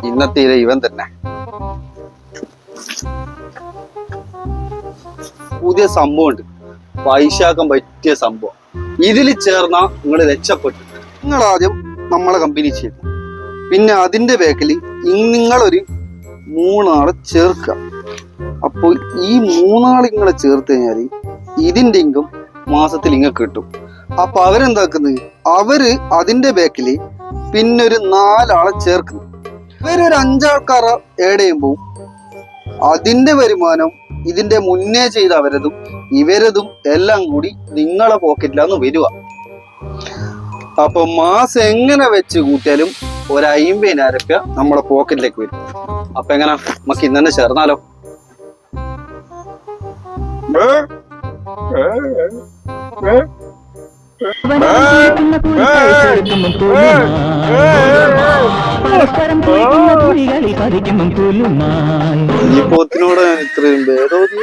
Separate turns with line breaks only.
ഇന്നത്തെ ഇവൻ തന്നെ പുതിയ സംഭവം ഉണ്ട്, പൈസയാക്കാൻ പറ്റിയ സംഭവം. ഇതിൽ ചേർന്നാ നിങ്ങൾ രക്ഷപ്പെട്ടു. നിങ്ങൾ ആദ്യം നമ്മളെ കമ്പനി ചെയ്തു, പിന്നെ അതിന്റെ ബാക്കിൽ നിങ്ങളൊരു 3 ആളെ ചേർക്കുക. അപ്പോൾ ഈ 3 ആൾ ഇങ്ങളെ ചേർത്ത് കഴിഞ്ഞാൽ ഇതിന്റെ ഇൻകം മാസത്തിൽ ഇങ്ങക്ക് കിട്ടും. അപ്പൊ അവരെന്താക്കുന്നത്, അവര് അതിന്റെ ബാക്കില് പിന്നെ ഒരു 4 ആളെ ചേർക്കുന്നു. ഇവരൊരു 5 ആൾക്കാരെ ഏഡ് ചെയ്യുമ്പോൾ അതിന്റെ വരുമാനം ഇതിന്റെ മുന്നേ ചെയ്ത അവരതും ഇവരതും എല്ലാം കൂടി നിങ്ങളെ പോക്കറ്റിലാന്ന് വരിക. അപ്പൊ മാസം എങ്ങനെ വെച്ച് കൂട്ടിയാലും ഒരു 50,000 രൂപ നമ്മളെ പോക്കറ്റിലേക്ക് വരും. അപ്പൊ എങ്ങനെ നമുക്ക് ഇന്ന് തന്നെ ചേർന്നാലോ? ഈ പോത്തിനോട് ഞാൻ ഇത്രയും ഭേദോതി